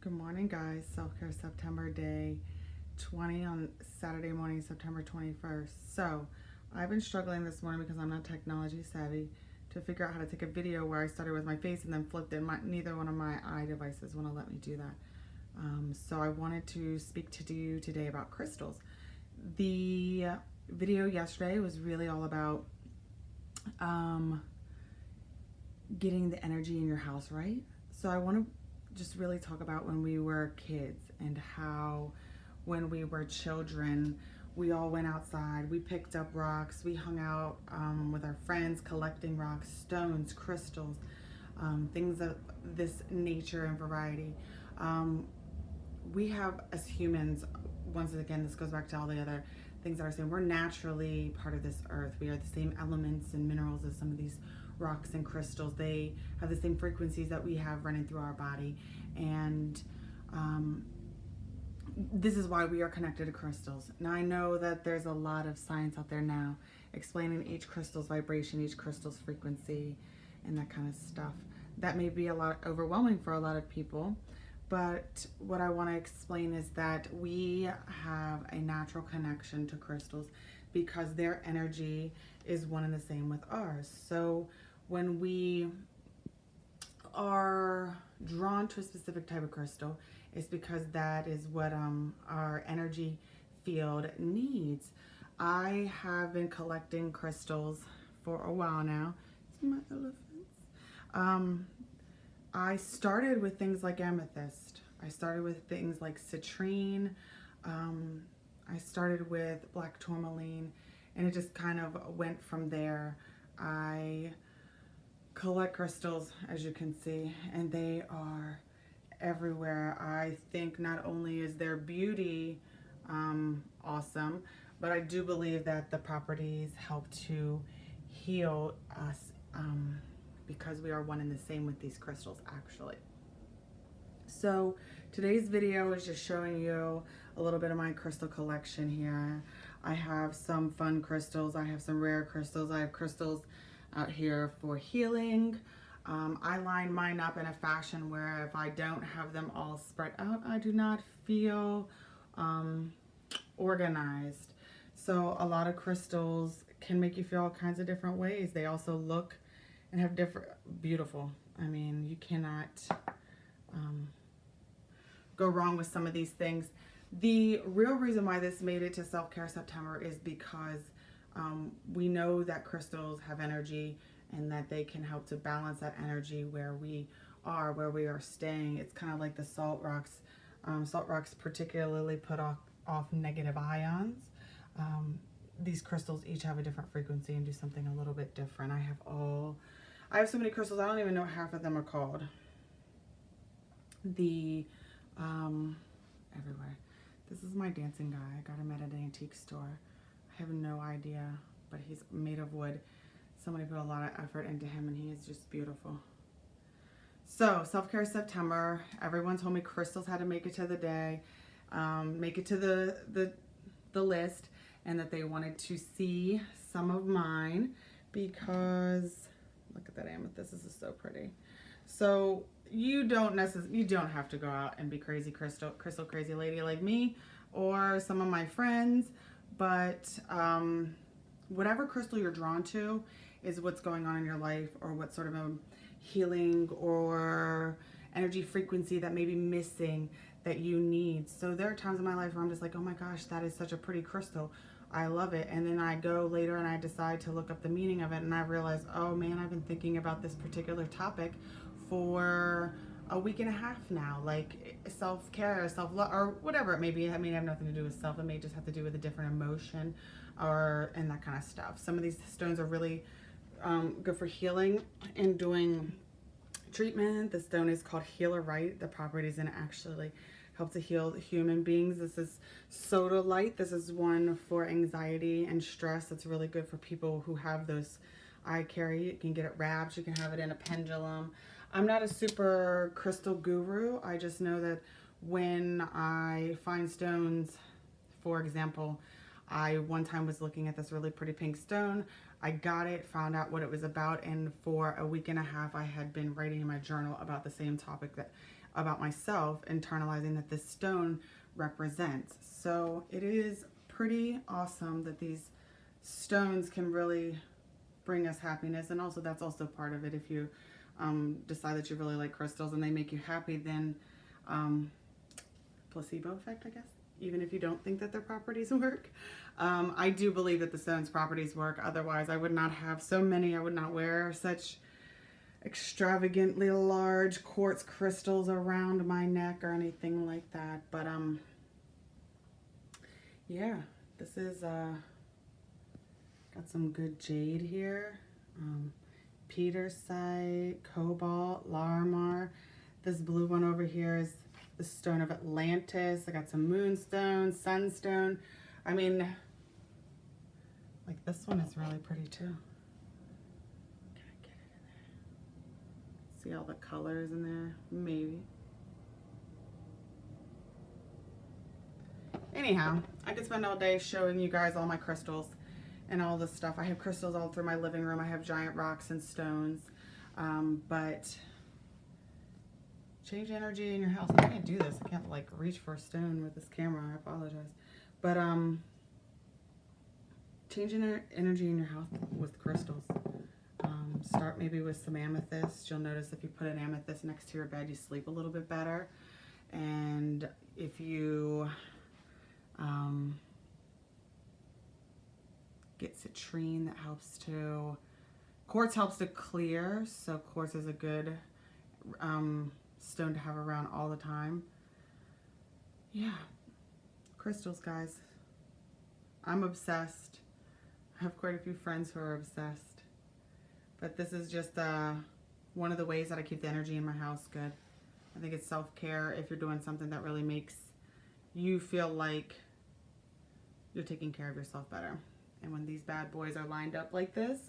Good morning, guys. Self-Care September day 20 on Saturday morning, September 21st. So, I've been struggling this morning because I'm not technology savvy to figure out how to take a video where I started with my face and then flipped it. Neither one of my eye devices want to let me do that. So, I wanted to speak to you today about crystals. The video yesterday was really all about getting the energy in your house right. So, I want to just really talk about when we were kids and how when we were children we all went outside, we picked up rocks, we hung out with our friends collecting rocks, stones, crystals, things of this nature and variety. We have, as humans, once again, this goes back to all the other things that are saying, we're naturally part of this earth. We are the same elements and minerals as some of these rocks and crystals. They have the same frequencies that we have running through our body. And this is why we are connected to crystals. Now, I know that there's a lot of science out there now explaining each crystal's vibration, each crystal's frequency, and that kind of stuff. That may be a lot overwhelming for a lot of people. But what I want to explain is that we have a natural connection to crystals because their energy is one and the same with ours. So when we are drawn to a specific type of crystal, it's because that is what our energy field needs. I have been collecting crystals for a while now. See my elephants? I started with things like amethyst. I started with things like citrine. I started with black tourmaline, and it just kind of went from there. I collect crystals, as you can see, and they are everywhere. I think not only is their beauty awesome, but I do believe that the properties help to heal us because we are one and the same with these crystals, actually. So today's video is just showing you a little bit of my crystal collection here. I have some fun crystals, I have some rare crystals, I have crystals out here for healing. I line mine up in a fashion where if I don't have them all spread out, I do not feel organized. So a lot of crystals can make you feel all kinds of different ways. They also look and have different, beautiful. I mean, you cannot go wrong with some of these things. The real reason why this made it to Self-Care September is because we know that crystals have energy and that they can help to balance that energy where we are staying. It's kind of like the salt rocks. Salt rocks particularly put off negative ions. These crystals each have a different frequency and do something a little bit different. I have so many crystals, I don't even know what half of them are called. Everywhere. This is my dancing guy. I got him at an antique store. I have no idea, but he's made of wood. Somebody put a lot of effort into him and he is just beautiful. So, Self-Care September. Everyone told me crystals had to make it to the day, make it to the list, and that they wanted to see some of mine because, look at that amethyst. This is so pretty. So, you don't have to go out and be crazy crystal crazy lady like me or some of my friends, but whatever crystal you're drawn to is what's going on in your life, or what sort of a healing or energy frequency that may be missing that you need. So there are times in my life where I'm just like, oh my gosh, that is such a pretty crystal, I love it. And then I go later and I decide to look up the meaning of it, and I realize, oh man, I've been thinking about this particular topic for a week and a half now, like self-care, self-love, or whatever it may be. I mean, it have nothing to do with self. It may just have to do with a different emotion and that kind of stuff. Some of these stones are really good for healing and doing treatment. The stone is called Healerite. The properties in it actually help to heal human beings. This is Sodalite. This is one for anxiety and stress. It's really good for people who have those. I carry, you can get it wrapped, you can have it in a pendulum. I'm not a super crystal guru. I just know that when I find stones, for example, I one time was looking at this really pretty pink stone. I got it, found out what it was about, and for a week and a half I had been writing in my journal about the same topic that about myself, internalizing that this stone represents. So it is pretty awesome that these stones can really bring us happiness. And also that's also part of it. If you decide that you really like crystals and they make you happy, then placebo effect, I guess, even if you don't think that their properties work. I do believe that the stone's properties work. Otherwise, I would not have so many. I would not wear such extravagantly large quartz crystals around my neck or anything like that. But yeah, this is got some good jade here. Petersite, cobalt, Larimar. This blue one over here is the stone of Atlantis. I got some moonstone, sunstone. I mean, like this one is really pretty too. Can I get it in there? See all the colors in there? Maybe. Anyhow, I could spend all day showing you guys all my crystals and all this stuff. I have crystals all through my living room. I have giant rocks and stones. But change energy in your house. I can't do this. I can't like reach for a stone with this camera. I apologize. But change energy in your house with crystals. Start maybe with some amethyst. You'll notice if you put an amethyst next to your bed, you sleep a little bit better. And if you get citrine, that helps to, quartz helps to clear, so quartz is a good stone to have around all the time. Yeah, crystals, guys. I'm obsessed. I have quite a few friends who are obsessed. But this is just one of the ways that I keep the energy in my house good. I think it's self-care if you're doing something that really makes you feel like you're taking care of yourself better. And when these bad boys are lined up like this,